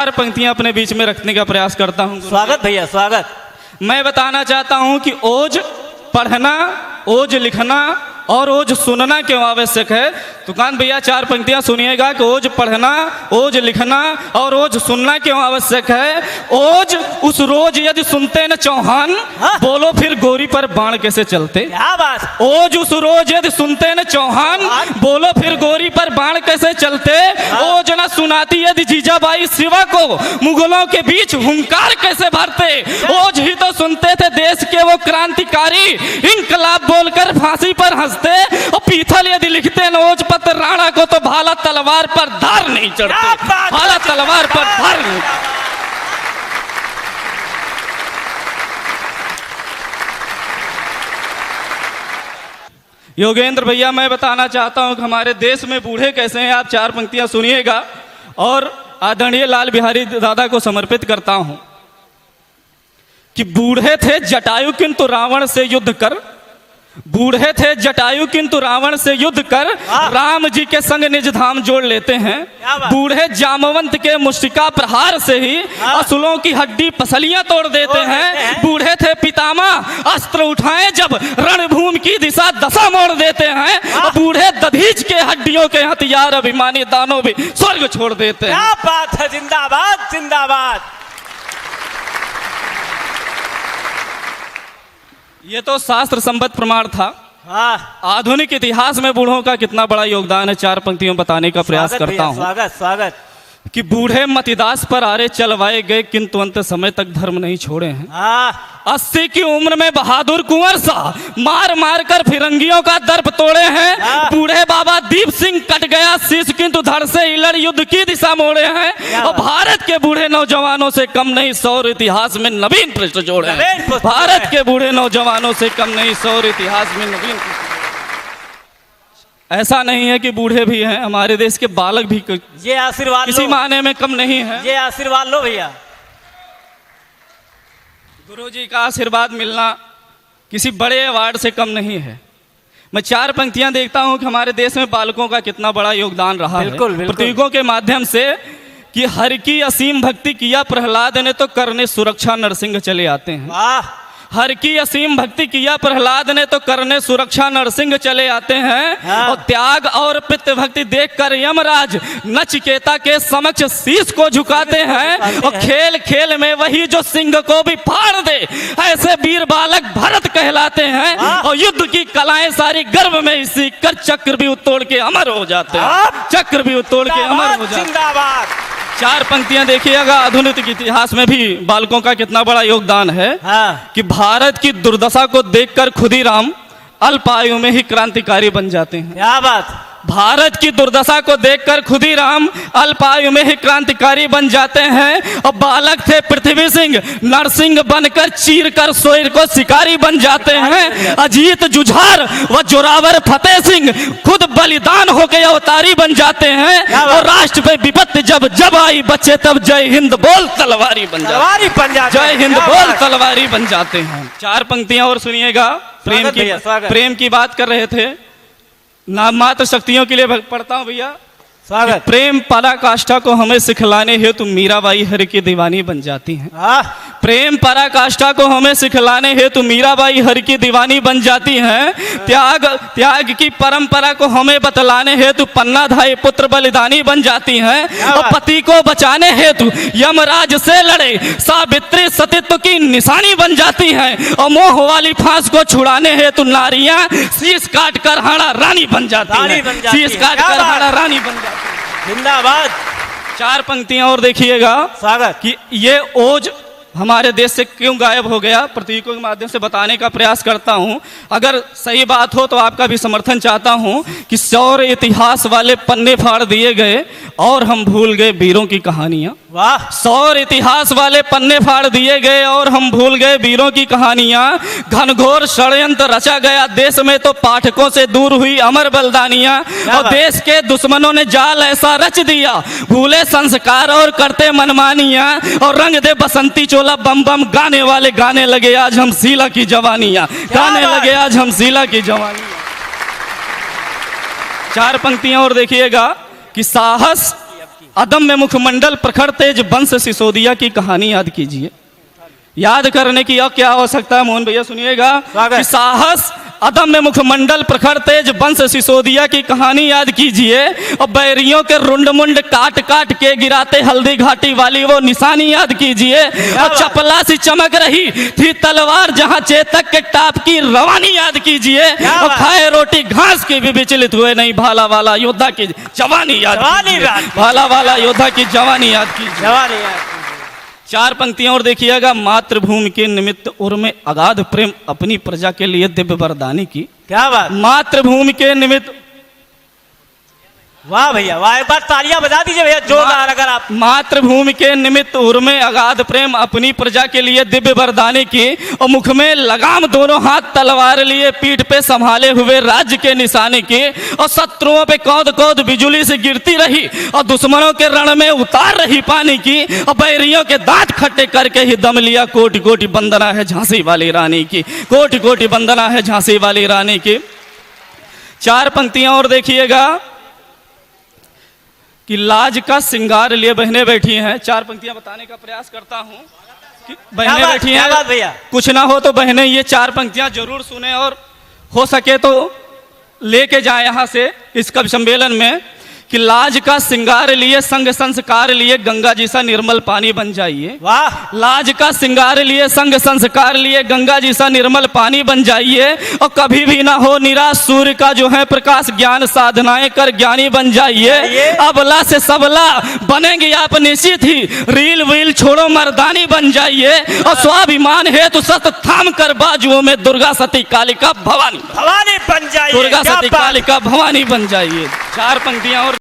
चार पंक्तियां अपने बीच में रखने का प्रयास करता हूं। स्वागत भैया स्वागत। मैं बताना चाहता हूं कि ओज पढ़ना, ओज लिखना और ओज सुनना क्यों आवश्यक है। दुकान भैया चार पंक्तियां सुनिएगा कि ओज पढ़ना, ओज लिखना और ओज सुनना क्यों आवश्यक है। ओज उस रोज यदि सुनते न चौहान, बोलो फिर गोरी पर बाण कैसे चलते। क्या बात। ओज उस रोज यदि सुनते न चौहान, बोलो फिर गोरी पर बाण कैसे चलते। ओज न सुनाती यदि जीजाबाई शिवा को, मुगलों के बीच हुंकार कैसे भरते। ओज ही तो सुनते थे देश के वो क्रांतिकारी, इनकलाब बोलकर फांसी पर हंसते। और पीथल यदि लिखते न ओज पत्र राणा को, तो भाला तलवार पर धार नहीं चढ़ते। भाला तलवार पर धार नहीं। योगेंद्र भैया मैं बताना चाहता हूं कि हमारे देश में बूढ़े कैसे हैं। आप चार पंक्तियां सुनिएगा और आदरणीय लाल बिहारी दादा को समर्पित करता हूं कि बूढ़े थे जटायु किंतु रावण से युद्ध कर, बूढ़े थे जटायु किंतु रावण से युद्ध कर, राम जी के संग निज धाम जोड़ लेते हैं। बूढ़े जामवंत के मुष्टिका प्रहार से ही असुलों की हड्डी पसलियां तोड़ देते हैं। बूढ़े थे पितामह अस्त्र उठाए जब रणभूमि की दिशा दशा मोड़ देते हैं। बूढ़े दधीच के हड्डियों के हथियार अभिमानी दानों भी स्वर्ग छोड़ देते हैं। क्या बात है। जिंदाबाद जिंदाबाद। ये तो शास्त्र संबद्ध प्रमाण था। आधुनिक इतिहास में बूढ़ों का कितना बड़ा योगदान है, चार पंक्तियों में बताने का प्रयास करता हूं। स्वागत स्वागत। कि बूढ़े मतिदास पर आरे चलवाए गए किंतु अंत समय तक धर्म नहीं छोड़े हैं। 80 की उम्र में बहादुर कुंवर सा मार मार कर फिरंगियों का दर्प तोड़े हैं। बूढ़े बाबा दीप सिंह कट गया शीश किंतु धड़ से इलड़ युद्ध की दिशा मोड़े हैं। और भारत के बूढ़े नौजवानों से कम नहीं सौर इतिहास में नवीन पृष्ठ जोड़े हैं। भारत के बूढ़े नौजवानों से कम नहीं सौर इतिहास में नवीन। ऐसा नहीं है कि बूढ़े भी हैं, हमारे देश के बालक भी ये आशीर्वाद किसी मायने में कम नहीं है। ये आशीर्वाद लो भैया। गुरुजी का आशीर्वाद मिलना किसी बड़े अवार्ड से कम नहीं है। मैं चार पंक्तियां देखता हूं कि हमारे देश में बालकों का कितना बड़ा योगदान रहा है। प्रतीकों के माध्यम से कि हर की असीम भक्ति किया प्रहलाद ने, तो करने सुरक्षा नरसिंह चले आते हैं। हर की असीम भक्ति किया प्रहलाद ने, तो करने सुरक्षा नरसिंह चले आते हैं। और त्याग और पितृ भक्ति देखकर यमराज नचिकेता के समक्ष शीश को झुकाते हैं। और खेल खेल में वही जो सिंह को भी फाड़ दे, ऐसे वीर बालक भरत कहलाते हैं। और युद्ध की कलाएं सारी गर्भ में सीख कर चक्र भी तोड़ के अमर हो जाते हैं। चक्र भी तोड़ के अमर हो जाते हैं। चार पंक्तियां देखिएगा, आधुनिक इतिहास में भी बालकों का कितना बड़ा योगदान है। कि भारत की दुर्दशा को देखकर खुदीराम अल्पायु में ही क्रांतिकारी बन जाते हैं। क्या बात। भारत की दुर्दशा को देखकर खुदीराम अल्पायु में ही क्रांतिकारी बन जाते हैं। और बालक थे पृथ्वी सिंह, नरसिंह बनकर चीर कर सोयर को शिकारी बन जाते हैं। अजीत जुझार व जोरावर फतेह सिंह खुद बलिदान होकर अवतारी बन जाते हैं। और राष्ट्र पे विपत्ति जब जब आई बच्चे तब जय हिंद बोल तलवारी बन जाते हैं। जय हिंद बोल तलवारी बन जाते हैं। चार पंक्तियां और सुनिएगा। प्रेम की बात कर रहे थे, नाम मात्र शक्तियों के लिए पढ़ता हूं भैया। स्वागत। प्रेम पराकाष्ठा को हमें सिखलाने हेतु मीराबाई हरि की दीवानी बन जाती हैं। प्रेम पराकाष्ठा को हमें सिखलाने हेतु मीराबाई हरि की दीवानी बन जाती हैं। त्याग की परंपरा को हमें बतलाने हेतु पन्नाधाई पुत्र बलिदानी बन जाती हैं। और पति को बचाने हेतु यमराज से लड़े सावित्री सतीत्व की निशानी बन जाती हैं। और मोह वाली फांस को छुड़ाने हेतु नारियां शीश काट कर हाड़ा रानी बन जाती हैं। शीश काट कर हाड़ा रानी बन जाती है। जिंदाबाद। चार पंक्तियां और देखिएगा। स्वागत। कि ये ओज हमारे देश से क्यों गायब हो गया, प्रतीकों के माध्यम से बताने का प्रयास करता हूं। अगर सही बात हो तो आपका भी समर्थन चाहता हूं कि शौर्य इतिहास वाले पन्ने फाड़ दिए गए और हम भूल गए वीरों की कहानियां। वाह। शौर्य इतिहास वाले पन्ने फाड़ दिए गए और हम भूल गए वीरों की कहानियां। घनघोर षड्यंत्र रचा गया देश में, तो पाठकों से दूर हुई अमर बलिदानियां। और देश के दुश्मनों ने जाल ऐसा रच दिया, भूले संस्कार और करते मनमानियां। और रंग दे बसंती चोला बम बम गाने वाले गाने लगे आज हम शीला की जवानियां। गाने लगे आज हम शीला की जवानियां। चार पंक्तियां और देखिएगा कि साहस अदम्य मुखमंडल प्रखर तेज वंश सिसोदिया की कहानी याद कीजिए। याद करने की अब क्या आवश्यकता है मोहन भैया, सुनिएगा कि साहस अदम्य मुखमंडल प्रखर तेज वंश सिसोदिया की कहानी याद कीजिए। और बैरियों के रुंड मुंड काट काट के गिराते हल्दी घाटी वाली वो निशानी याद कीजिए। और चपला सी चमक रही थी तलवार जहां चेतक के टाप की रवानी याद कीजिए। और खाए रोटी घास की भी विचलित हुए नहीं भाला वाला योद्धा की जवानी याद कीजिए। भाला वाला योद्धा की जवानी याद कीजिए। चार पंक्तियां और देखिएगा। मातृभूमि के निमित्त उर्मे अगाध प्रेम अपनी प्रजा के लिए दिव्य वरदानी की। क्या बात, मातृभूमि के निमित्त, वाह भैया वाह, एक बार तालियां बजा दीजिए भैया जोरदार। अगर आप मातृभूमि के निमित्त उर्मे अगाध प्रेम अपनी प्रजा के लिए दिव्य वरदानी की। और मुख में लगाम दोनों हाथ तलवार लिए पीठ पे संभाले हुए राज्य के निशाने की। और शत्रुओं पे कौद कौद बिजुली से गिरती रही और दुश्मनों के रण में उतार रही पानी की। और बैरियों के दांत खट्टे करके ही दम लिया कोटि कोटि वंदना है झांसी वाली रानी की। कोटि कोटि वंदना है झांसी वाली रानी की। चार पंक्तियां और देखिएगा कि लाज का श्रृंगार लिए बहनें बैठी हैं। चार पंक्तियां बताने का प्रयास करता हूं कि बहनें बैठी हैं। भैया कुछ ना हो तो बहनें ये चार पंक्तियां जरूर सुने और हो सके तो लेके जाए यहां से इस कवि सम्मेलन में। कि लाज का श्रृंगार लिए संग संस्कार लिए गंगा जी सा निर्मल पानी बन जाइए। वाह, लाज का श्रृंगार लिए संग संस्कार लिए गंगा जी सा निर्मल पानी बन जाइए। और कभी भी ना हो निराश सूर्य का जो है प्रकाश ज्ञान साधनाएं कर ज्ञानी बन जाइए। अबला से सबला बनेंगे आप निश्चित ही रील वील छोड़ो मर्दानी बन जाइए। और स्वाभिमान है तो सत थाम कर बाजुओं में दुर्गा सती कालिका भवानी भवानी बन जाइए। दुर्गा सती कालिका भवानी बन जाइए। चार पंक्तियां और